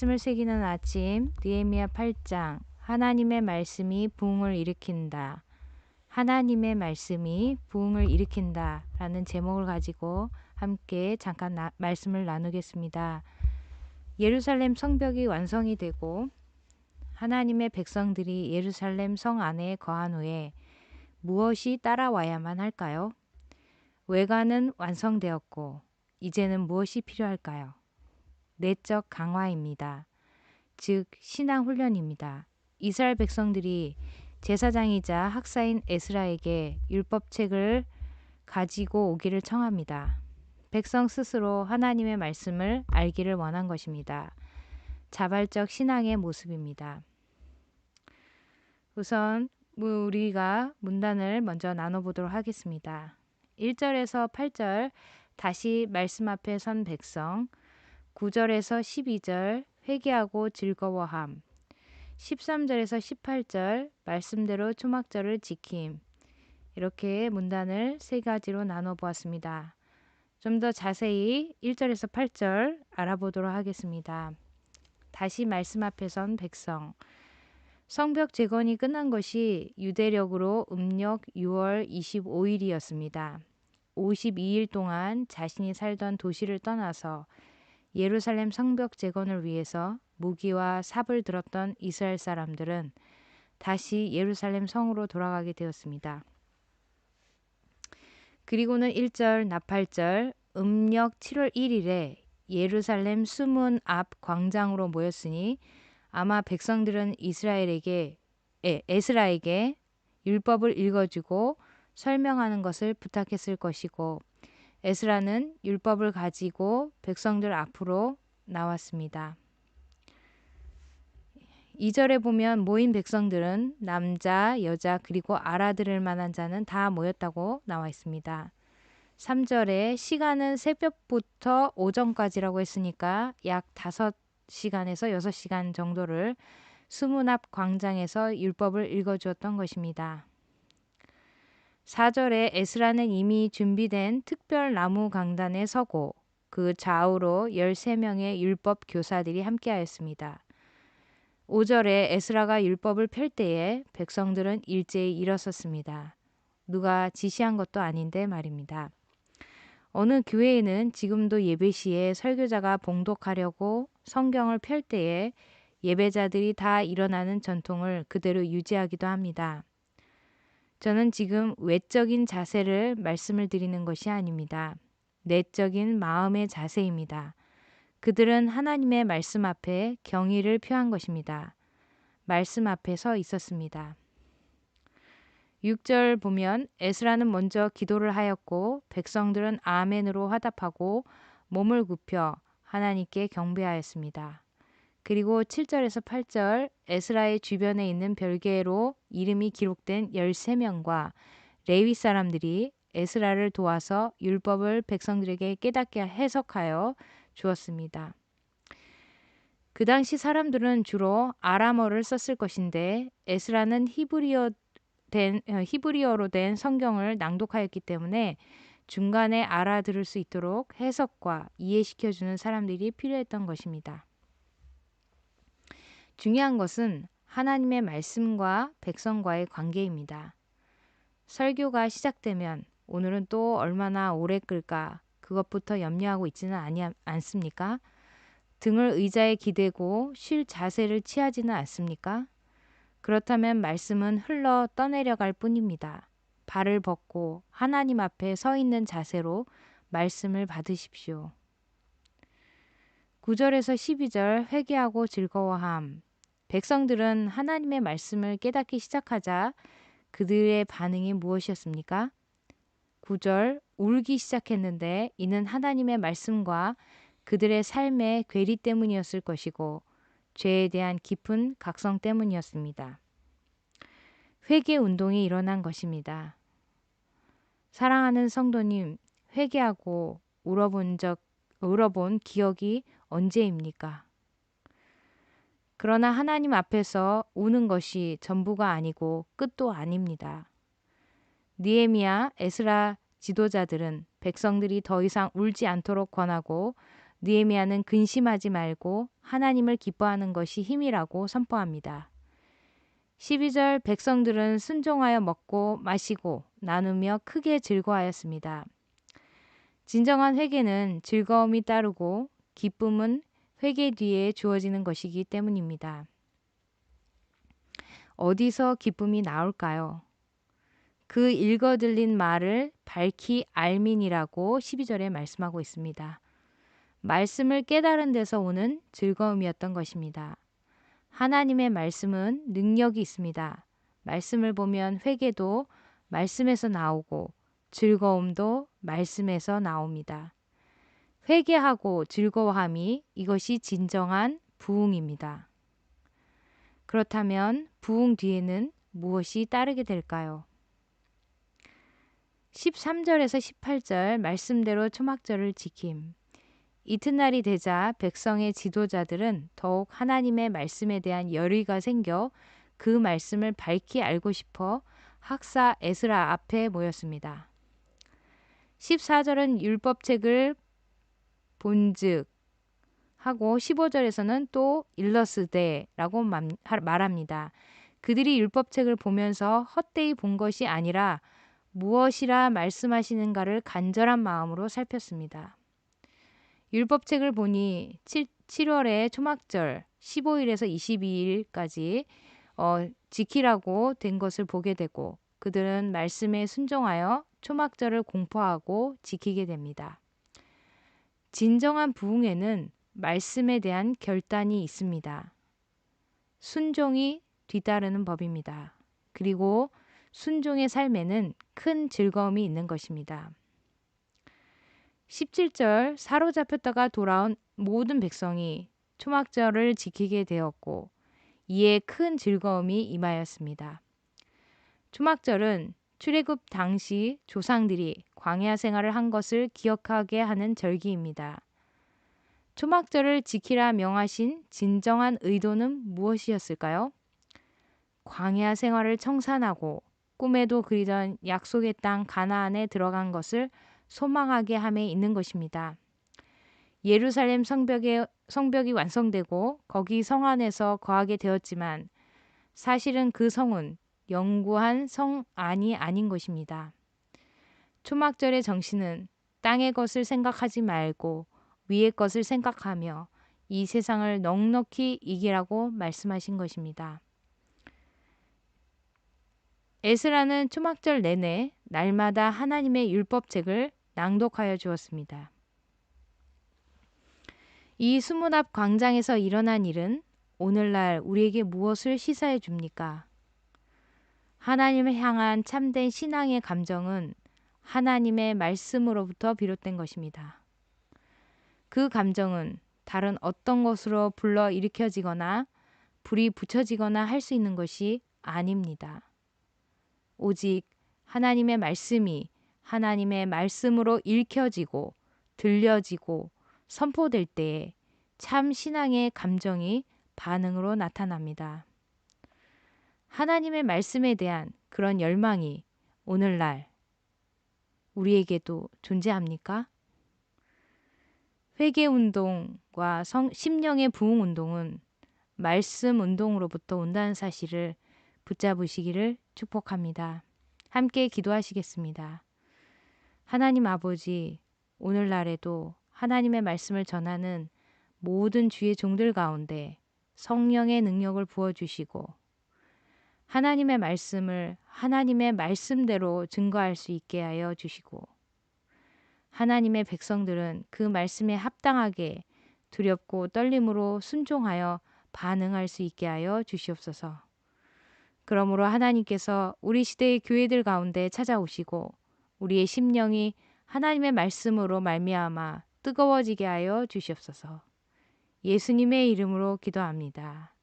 말씀을 새기는 아침, 느헤미야 8장. 하나님의 말씀이 부흥을 일으킨다. 하나님의 말씀이 부흥을 일으킨다 라는 제목을 가지고 함께 잠깐 말씀을 나누겠습니다. 예루살렘 성벽이 완성이 되고 하나님의 백성들이 예루살렘 성 안에 거한 후에 무엇이 따라와야만 할까요? 외관은 완성되었고 이제는 무엇이 필요할까요? 내적 강화입니다. 즉 신앙 훈련입니다. 이스라엘 백성들이 제사장이자 학사인 에스라에게 율법책을 가지고 오기를 청합니다. 백성 스스로 하나님의 말씀을 알기를 원한 것입니다. 자발적 신앙의 모습입니다. 우선 우리가 문단을 먼저 나눠보도록 하겠습니다. 1절에서 8절 다시 말씀 앞에 선 백성, 9절에서 12절 회개하고 즐거워함, 13절에서 18절 말씀대로 초막절을 지킴. 이렇게 문단을 세 가지로 나눠 보았습니다. 좀 더 자세히 1절에서 8절 알아보도록 하겠습니다. 다시 말씀 앞에 선 백성. 성벽 재건이 끝난 것이 유대력으로 음력 6월 25일이었습니다. 52일 동안 자신이 살던 도시를 떠나서 예루살렘 성벽 재건을 위해서 무기와 삽을 들었던 이스라엘 사람들은 다시 예루살렘 성으로 돌아가게 되었습니다. 그리고는 1절 나팔절 음력 7월 1일에 예루살렘 수문 앞 광장으로 모였으니 아마 백성들은 에스라에게 율법을 읽어주고 설명하는 것을 부탁했을 것이고 에스라는 율법을 가지고 백성들 앞으로 나왔습니다. 2절에 보면 모인 백성들은 남자, 여자 그리고 알아들을 만한 자는 다 모였다고 나와 있습니다. 3절에 시간은 새벽부터 오전까지라고 했으니까 약 5시간에서 6시간 정도를 수문 앞 광장에서 율법을 읽어주었던 것입니다. 4절에 에스라는 이미 준비된 특별 나무 강단에 서고 그 좌우로 13명의 율법 교사들이 함께하였습니다. 5절에 에스라가 율법을 펼 때에 백성들은 일제히 일어섰습니다. 누가 지시한 것도 아닌데 말입니다. 어느 교회에는 지금도 예배 시에 설교자가 봉독하려고 성경을 펼 때에 예배자들이 다 일어나는 전통을 그대로 유지하기도 합니다. 저는 지금 외적인 자세를 말씀을 드리는 것이 아닙니다. 내적인 마음의 자세입니다. 그들은 하나님의 말씀 앞에 경의를 표한 것입니다. 말씀 앞에 서 있었습니다. 6절 보면 에스라는 먼저 기도를 하였고 백성들은 아멘으로 화답하고 몸을 굽혀 하나님께 경배하였습니다. 그리고 7절에서 8절 에스라의 주변에 있는 별개로 이름이 기록된 13명과 레위 사람들이 에스라를 도와서 율법을 백성들에게 깨닫게 해석하여 주었습니다. 그 당시 사람들은 주로 아람어를 썼을 것인데 에스라는 히브리어로 된 성경을 낭독하였기 때문에 중간에 알아들을 수 있도록 해석과 이해시켜주는 사람들이 필요했던 것입니다. 중요한 것은 하나님의 말씀과 백성과의 관계입니다. 설교가 시작되면 오늘은 또 얼마나 오래 끌까 그것부터 염려하고 있지는 않습니까? 등을 의자에 기대고 쉴 자세를 취하지는 않습니까? 그렇다면 말씀은 흘러 떠내려갈 뿐입니다. 발을 벗고 하나님 앞에 서 있는 자세로 말씀을 받으십시오. 9절에서 12절 회개하고 즐거워함. 백성들은 하나님의 말씀을 깨닫기 시작하자 그들의 반응이 무엇이었습니까? 9절 울기 시작했는데 이는 하나님의 말씀과 그들의 삶의 괴리 때문이었을 것이고 죄에 대한 깊은 각성 때문이었습니다. 회개 운동이 일어난 것입니다. 사랑하는 성도님, 회개하고 울어본 기억이 언제입니까? 그러나 하나님 앞에서 우는 것이 전부가 아니고 끝도 아닙니다. 느헤미야, 에스라 지도자들은 백성들이 더 이상 울지 않도록 권하고 느헤미야는 근심하지 말고 하나님을 기뻐하는 것이 힘이라고 선포합니다. 12절 백성들은 순종하여 먹고 마시고 나누며 크게 즐거워하였습니다. 진정한 회개는 즐거움이 따르고 기쁨은 회개 뒤에 주어지는 것이기 때문입니다. 어디서 기쁨이 나올까요? 그 읽어 들린 말을 밝히 알민이라고 12절에 말씀하고 있습니다. 말씀을 깨달은 데서 오는 즐거움이었던 것입니다. 하나님의 말씀은 능력이 있습니다. 말씀을 보면 회개도 말씀에서 나오고 즐거움도 말씀에서 나옵니다. 회개하고 즐거워함이 이것이 진정한 부흥입니다. 그렇다면 부흥 뒤에는 무엇이 따르게 될까요? 13절에서 18절 말씀대로 초막절을 지킴. 이튿날이 되자 백성의 지도자들은 더욱 하나님의 말씀에 대한 열의가 생겨 그 말씀을 밝히 알고 싶어 학사 에스라 앞에 모였습니다. 14절은 율법책을 본즉 하고 15절에서는 또 일러스되라고 말합니다. 그들이 율법책을 보면서 헛되이 본 것이 아니라 무엇이라 말씀하시는가를 간절한 마음으로 살폈습니다. 율법책을 보니 7월에 초막절 15일에서 22일까지 지키라고 된 것을 보게 되고 그들은 말씀에 순종하여 초막절을 공포하고 지키게 됩니다. 진정한 부흥에는 말씀에 대한 결단이 있습니다. 순종이 뒤따르는 법입니다. 그리고 순종의 삶에는 큰 즐거움이 있는 것입니다. 17절 사로잡혔다가 돌아온 모든 백성이 초막절을 지키게 되었고 이에 큰 즐거움이 임하였습니다. 초막절은 출애굽 당시 조상들이 광야 생활을 한 것을 기억하게 하는 절기입니다. 초막절을 지키라 명하신 진정한 의도는 무엇이었을까요? 광야 생활을 청산하고 꿈에도 그리던 약속의 땅 가나안에 들어간 것을 소망하게 함에 있는 것입니다. 예루살렘 성벽이 완성되고 거기 성 안에서 거하게 되었지만 사실은 그 성은 영구한 성 안이 아닌 것입니다. 초막절의 정신은 땅의 것을 생각하지 말고 위의 것을 생각하며 이 세상을 넉넉히 이기라고 말씀하신 것입니다. 에스라는 초막절 내내 날마다 하나님의 율법책을 낭독하여 주었습니다. 이 수문 앞 광장에서 일어난 일은 오늘날 우리에게 무엇을 시사해 줍니까? 하나님을 향한 참된 신앙의 감정은 하나님의 말씀으로부터 비롯된 것입니다. 그 감정은 다른 어떤 것으로 불러 일으켜지거나 불이 붙여지거나 할 수 있는 것이 아닙니다. 오직 하나님의 말씀이 하나님의 말씀으로 읽혀지고 들려지고 선포될 때에 참 신앙의 감정이 반응으로 나타납니다. 하나님의 말씀에 대한 그런 열망이 오늘날 우리에게도 존재합니까? 회개 운동과 심령의 부흥 운동은 말씀 운동으로부터 온다는 사실을 붙잡으시기를 축복합니다. 함께 기도하시겠습니다. 하나님 아버지, 오늘날에도 하나님의 말씀을 전하는 모든 주의 종들 가운데 성령의 능력을 부어주시고 하나님의 말씀을 하나님의 말씀대로 증거할 수 있게 하여 주시고 하나님의 백성들은 그 말씀에 합당하게 두렵고 떨림으로 순종하여 반응할 수 있게 하여 주시옵소서. 그러므로 하나님께서 우리 시대의 교회들 가운데 찾아오시고 우리의 심령이 하나님의 말씀으로 말미암아 뜨거워지게 하여 주시옵소서. 예수님의 이름으로 기도합니다.